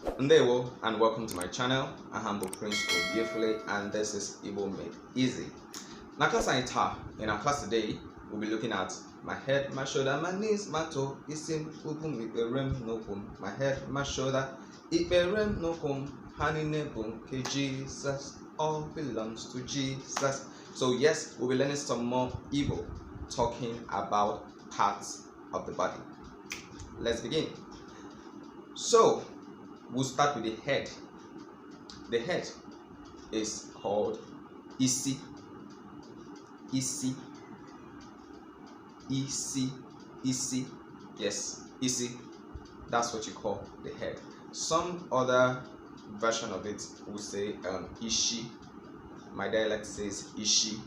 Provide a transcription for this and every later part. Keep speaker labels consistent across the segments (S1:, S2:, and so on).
S1: Ndewo and welcome to my channel. I am Prince Beautifully and this is Igbo Made Easy. Now class in our class today, we'll be looking at my head, my shoulder, my knees, my toe, isim, upum, iperem, nokum, my head, my shoulder, iperem, nokum, haninebum, Jesus, all belongs to Jesus. So yes, we'll be learning some more Igbo, talking about parts of the body. Let's begin. So we'll start with the head. The head is called isi. Isi. Isi. Isi. Yes, isi. That's what you call the head. Some other version of it will say ishi. My dialect says ishi.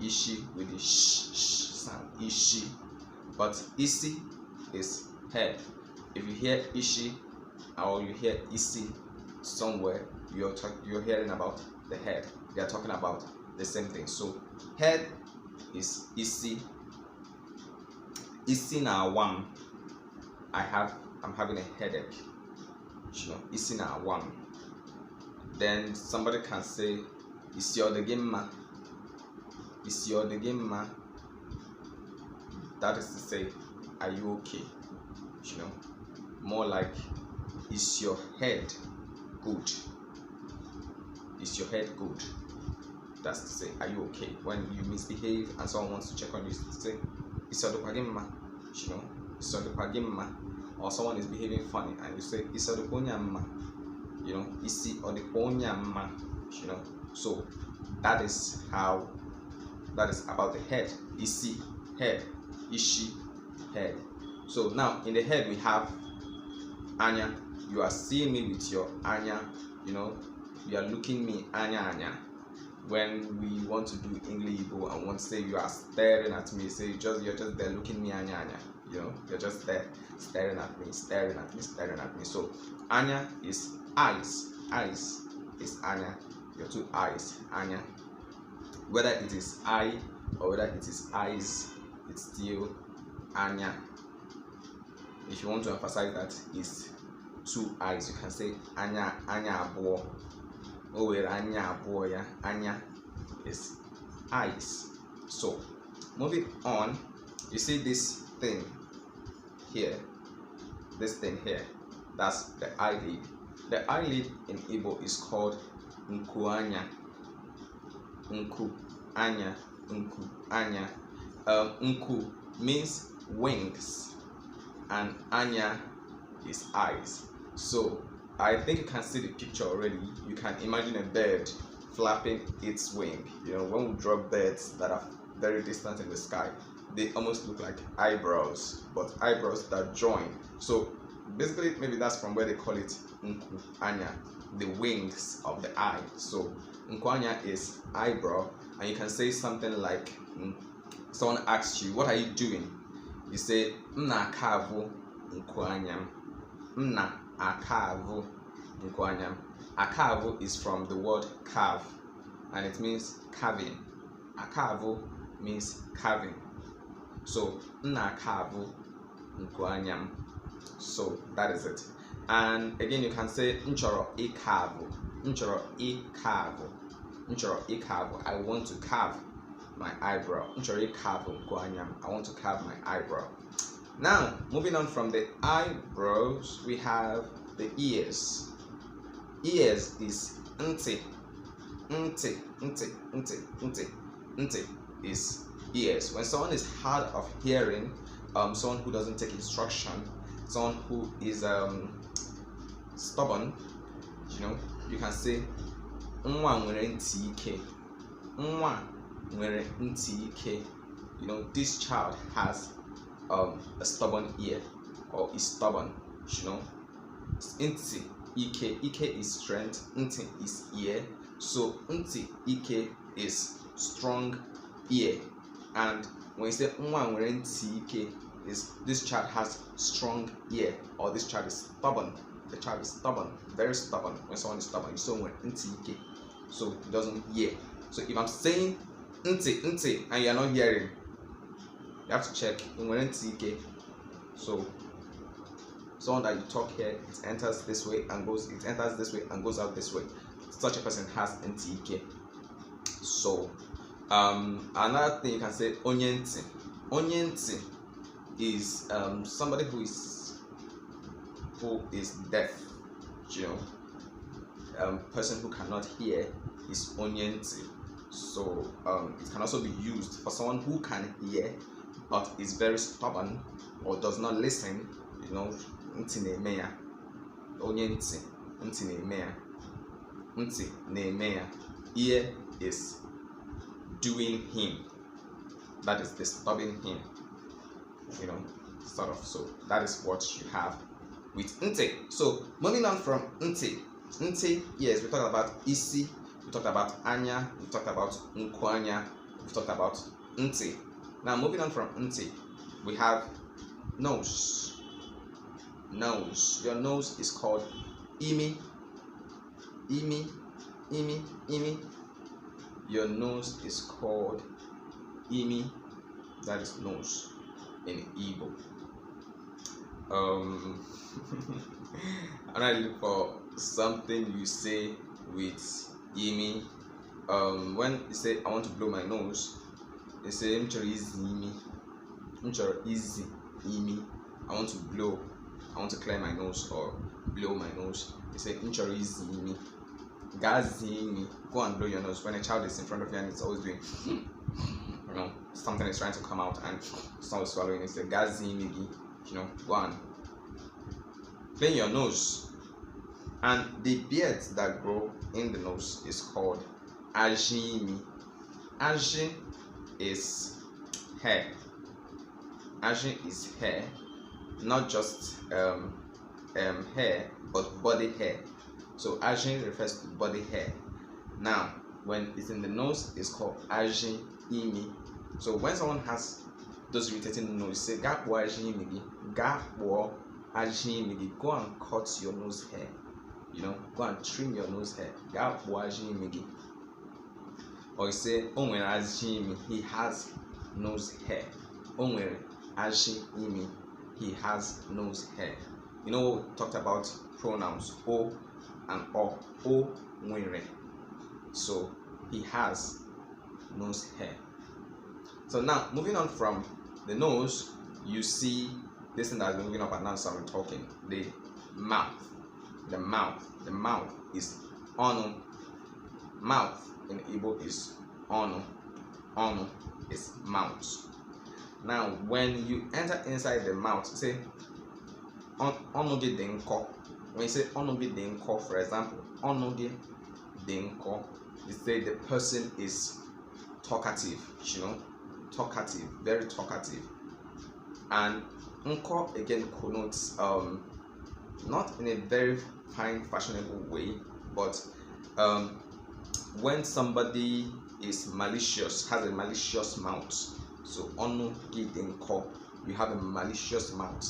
S1: Ishi with the sh sound. Ishi. But isi is head. If you hear ishi or you hear isi somewhere, you're hearing about the head. They are talking about the same thing. So head is isi. Isi na wam. I'm having a headache. You know, isi na wam. Then somebody can say isi odegema. Isi odegema. That is to say, are you okay? You know, more like, is your head good? Is your head good? That's to say, are you okay? When you misbehave and someone wants to check on you, to say, is your dopagima? You know, is your dopagima? Or someone is behaving funny and you say, is your doponyama? You know, is your doponyama? You know, so that is about the head. Isi, head. Ishi, head. So now in the head we have anya. You are seeing me with your anya, you know, you are looking me anya. When we want to do English Igbo and want to say you are staring at me, say you're just there looking me anya. You know, you're just there staring at me. So anya is eyes. Eyes is anya. Your two eyes, anya. Whether it is eye or whether it is eyes, it's still anya. If you want to emphasize that it's two eyes, you can say anya abo. Where anya abo ya. Anya is eyes. So moving on, you see this thing here. This thing here. That's the eyelid. The eyelid in Igbo is called nku anya. Nku anya. Nku anya. Nku means wings and anya is eyes. So I think you can see the picture already. You can imagine a bird flapping its wing. You know, when we draw birds that are very distant in the sky, they almost look like eyebrows, but eyebrows that join. So basically, maybe that's from where they call it nku anya, the wings of the eye. So nku anya is eyebrow, and you can say something like, someone asks you, what are you doing? You say, mna akavu nkwanyam. Mna akavu nkwanyam. Akavu is from the word carve, and it means carving. Akavu means carving. So mna akavu nkwanyam. So that is it. And again, you can say nchoro ikavu. Nchoro ikavu. Nchoro ikavu. I want to carve my eyebrow. I want to carve my eyebrow. Now, moving on from the eyebrows, we have the ears. Ears is nti. Nti is ears. When someone is hard of hearing, someone who doesn't take instruction, someone who is stubborn, you know, you can say nwa nwere ntị ike. Nwa nwere ntị ike. You know, this child has a stubborn ear, or is stubborn. You know, ntị ike. Ike is strength. Ntị is ear. So ntị ike is strong ear. And when you say nwa nwere ntị ike, is this child has strong ear, or this child is stubborn. The child is stubborn, very stubborn. When someone is stubborn, you say ntị ike, so he doesn't hear. So if I'm saying ntị and you're not hearing, you have to check ntị ike. So Someone that you talk here, it enters this way and goes, it enters this way and goes out this way. Such a person has ntike. So another thing you can say, onyenti. Onyenti is somebody who is deaf, you know, person who cannot hear is onyenti. So it can also be used for someone who can hear but is very stubborn or does not listen, you know. Nti na-eme onyenti, nti na-eme ear is doing him, that is disturbing him, you know, sort of. So that is what you have with nte. So moving on from nte, yes, we talked about isi, we talked about anya, we talked about nkwanya, we talked about nte. Now moving on from nte, we have nose. Nose. Your nose is called imi. Your nose is called imi. That is nose in Igbo. I'm not looking for something you say with imi. When you say I want to blow my nose, they say imi. I want to blow. I want to clear my nose or blow my nose. They say imi. Gazimi. Go and blow your nose. When a child is in front of you and it's always doing, you know, something is trying to come out and it's not swallowing, it's a gazimi. You know, go and clean your nose. And the beards that grow in the nose is called ajimi. Aji is hair. Aji is hair, not just hair, but body hair. So aji refers to body hair. Now, when it's in the nose, it's called aji imi. So when someone has those irritating nose, say gakwo aji imi, gakwo aji imi. Go and cut your nose hair. You know, go and trim your nose hair. Gakwo aji imi. Or you say onwere aji imi, he has nose hair. Onwere aji imi, he has nose hair. You know, we talked about pronouns o and o. O nwere. So he has nose hair. So now moving on from the nose, you see this thing that's moving up and down. So I'm talking the mouth. The mouth is onu. Mouth in Igbo is onu. Onu is mouth. Now when you enter inside the mouth, say onugi denko. When you say onugi denko, for example, onugi denko, you say the person is talkative, you know, talkative, very talkative. And nko again connotes not in a very fine fashionable way, but when somebody is malicious, has a malicious mouth. So onugi denko, you have a malicious mouth.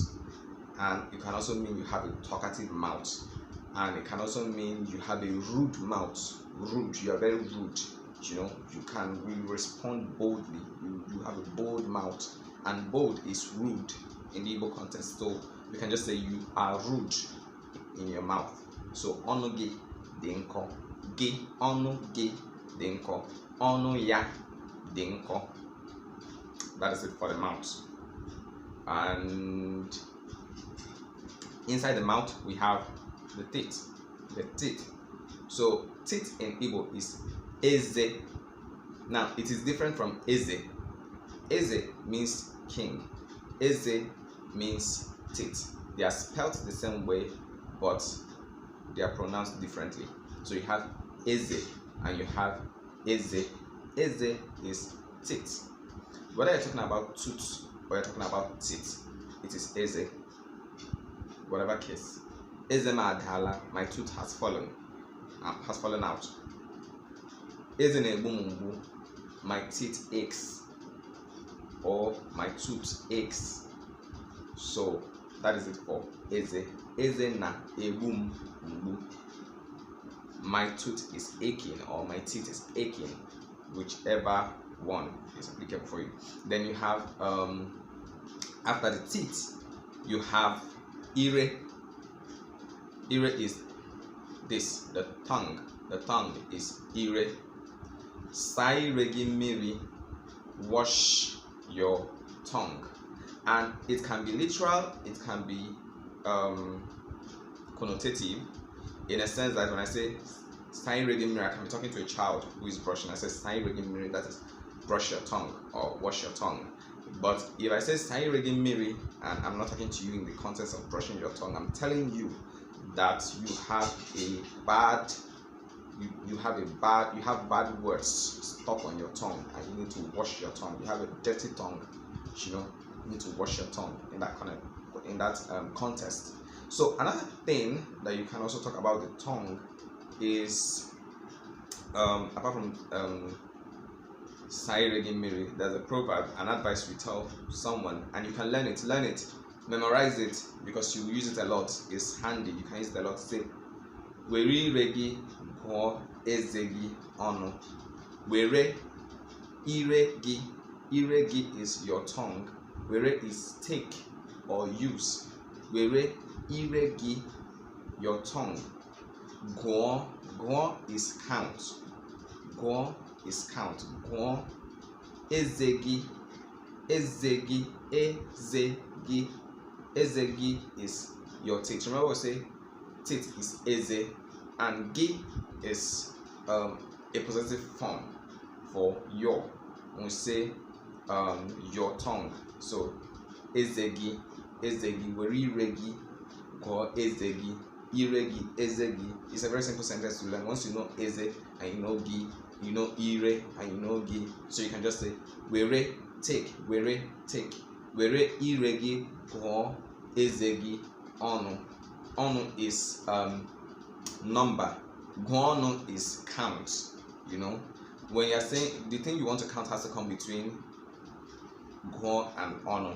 S1: And it can also mean you have a talkative mouth, and it can also mean you have a rude mouth. Rude, you are very rude. You know, you respond boldly. You have a bold mouth, and bold is rude in the Igbo context. So you can just say you are rude in your mouth. So onuge denko, ge onuge denko, onu ya denko. That is it for the mouth. And inside the mouth, we have the teeth. The teeth. So teeth in Igbo is eze. Now it is different from eze. Eze means king. Eze means teeth. They are spelled the same way, but they are pronounced differently. So you have eze and you have eze. Eze is teeth. Whether you're talking about tooth or you're talking about teeth, it is eze. Whatever case, eze ma adala, my tooth has fallen out. Eze na-egbu m mgbu, my teeth aches, or my tooth aches. So that is it for eze. Eze na-egbu m mgbu, my tooth is aching, or my teeth is aching, whichever one is applicable for you. Then you have after the teeth, you have ire. Ire is this, the tongue. The tongue is ire. Sai regi miri, wash your tongue. And it can be literal, it can be connotative, in a sense that when I say sai regi miri, I can be talking to a child who is brushing. I say sai regi miri, that is brush your tongue or wash your tongue. But if I say sai regi miri and I'm not talking to you in the context of brushing your tongue, I'm telling you that you have bad words stuck on your tongue and you need to wash your tongue. You have a dirty tongue, you need to wash your tongue in that context. So another thing that you can also talk about the tongue is apart from sai regi miri, there's a proverb, an advice we tell someone, and you can learn it, memorize it, because you use it a lot. It's handy, you can use it a lot. Say weri regi go ezegi ono. Were iregi, iregi is your tongue. Were is take or use. Were iregi, your tongue. Go is count. Go is count. Go ezegi, ezegi, ezegi. Ezegi is your teeth. Remember we say teeth is eze and gi is a possessive form for your. When we say your tongue, so ezegi, ezegi, weri regi, go ezegi, iregi, ezegi. It's a very simple sentence to learn. Once you know eze and you know gi, you know ire and you know gi, so you can just say were take, were take, were iregi, go ezegi, onu. Onu is number. Guano is count. When you're saying the thing you want to count has to come between guo and onu.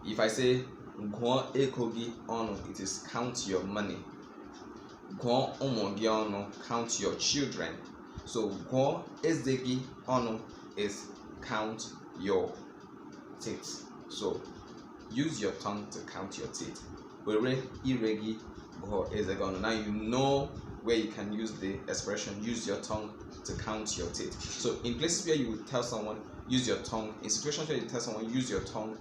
S1: If I say guo ekogi onu, it is count your money. Guo omogi onu, count your children. So guo ezegi onu is count your teeth. So use your tongue to count your teeth. Were iregi go ezegi. Now you know where you can use the expression use your tongue to count your teeth. So in places where you would tell someone use your tongue, in situations where you tell someone use your tongue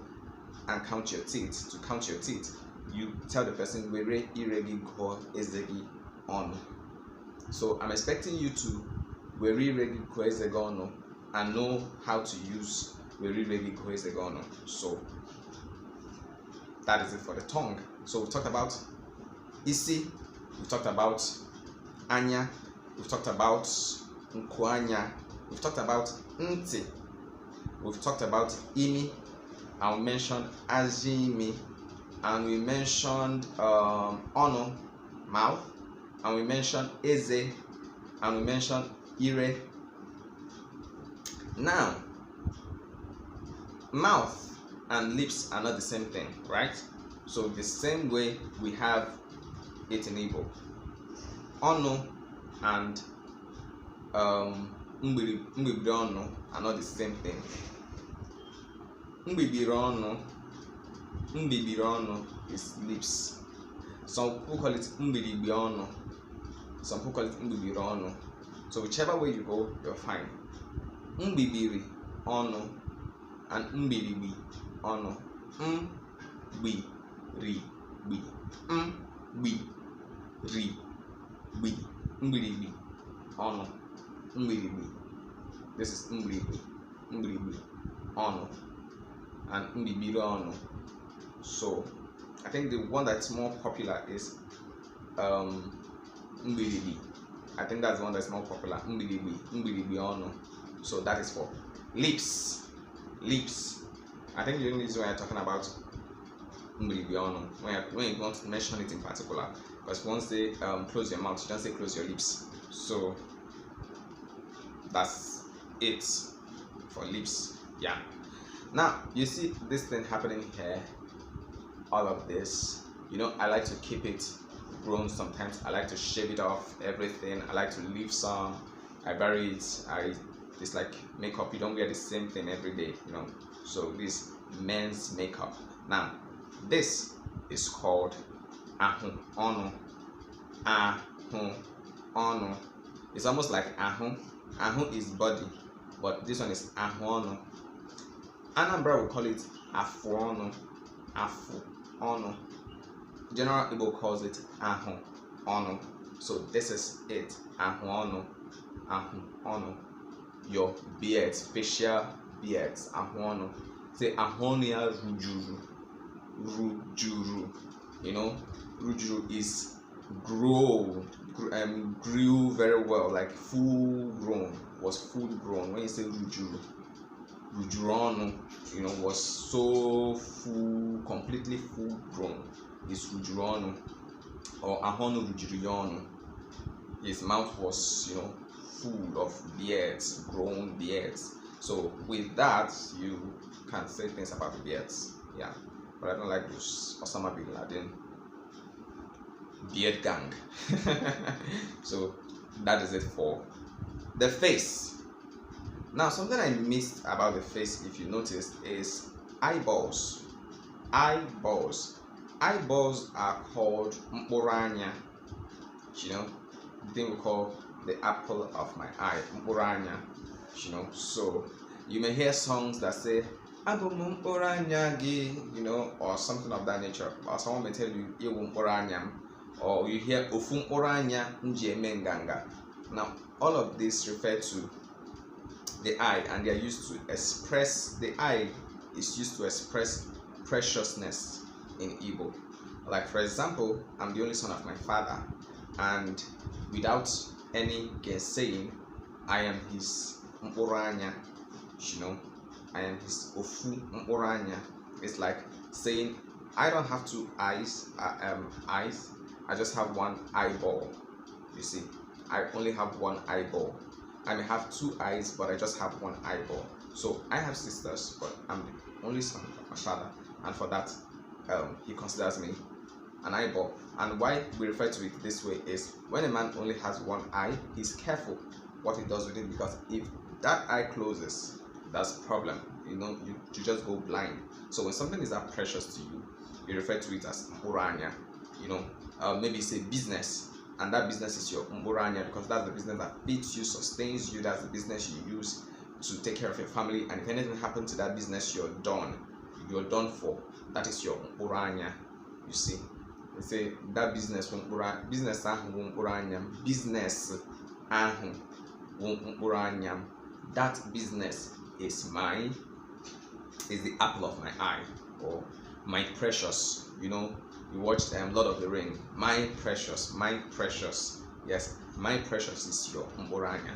S1: and count your teeth, to count your teeth, you tell the person were iregi go ezegi on. So I'm expecting you to were iregi go ezegi on and know how to use were iregi go ezegi on. So that is it for the tongue. So we've talked about isi, we've talked about anya, we've talked about nkwanya, we've talked about nti, we've talked about imi, and we mentioned azimi, and we mentioned ono, mouth, and we mentioned eze, and we mentioned ire. Now, mouth and lips are not the same thing, right? So the same way we have it in Igbo, ono and mbibiri ono are not the same thing. Mbibiri ono is lips. Some people call it mbibiri ono, some people call it mbibiri ono. So whichever way you go, you're fine. Mbibiri ono and mbibiri ono. Bi ri bi bi ri bi mbiribi ono mbiribi. This is mbiribi ono and mbibiri ono. So I think the one that's more popular is mbiribi. I think that's the one that's more popular. Mbiribi ono. So that is for lips. I think the only reason why I'm talking about mbiribi ono when you want to mention it in particular, because once they close your mouth, you don't say close your lips. So that's it for lips. Yeah. Now you see this thing happening here, all of this. I like to keep it grown sometimes. I like to shave it off, everything. I like to leave some. I bury it. It's like makeup. You don't wear the same thing every day, So this men's makeup. Now this is called ahu ono. Ahu ono. It's almost like ahu. Ahu is body, but this one is ahu ono. Anambra will call it afu ono. Afu ono. General Igbo calls it ahu ono. So this is it. Ahu ono. Ahu ono. Your beards, facial beards. Ahu ono. Say ahonia rujuru. Rujuru. You know, rujuru is grew very well, like full grown, was full grown. When you say rujuru, rujurono, you know, was so full, completely full grown, is rujurono. Or ahono rujuriyono. His mouth was, you know, full of beards, grown beards. So with that, you can say things about the beards. Yeah, but I don't like those Osama bin Laden beard gang. So that is it for the face. Now, something I missed about the face, if you noticed, is eyeballs. Eyeballs. Eyeballs are called mporanya. You know, the thing we call the apple of my eye, mporanya. You know, so you may hear songs that say mporanya gi, you know, or something of that nature, or someone may tell you mporanya, or you hear ofun oranya njeme nganga. Now, all of this refer to the eye, and they are used to express, the eye is used to express preciousness in Igbo. Like, for example, I'm the only son of my father, and without any gainsaying, I am his mporanya. You know, I am his ofu mporanya. It's like saying I don't have two eyes. I just have one eyeball. You see, I only have one eyeball. I may have two eyes, but I just have one eyeball. So I have sisters, but I'm the only son of my father, and for that, he considers me an eyeball. And why we refer to it this way is when a man only has one eye, he's careful what he does with it, because if that eye closes, that's a problem. You know, you just go blind. So when something is that precious to you, you refer to it as mporanya. You know, maybe it's a business, and that business is your mporanya, because that's the business that feeds you, sustains you. That's the business you use to take care of your family. And if anything happens to that business, you're done. You're done for. That is your mporanya. You see, they say that business business mporanya, business mporanya. That business is mine. Is the apple of my eye, or my precious. You know, you watched Lord of the Ring. My precious, my precious. Yes, my precious is your mporanya.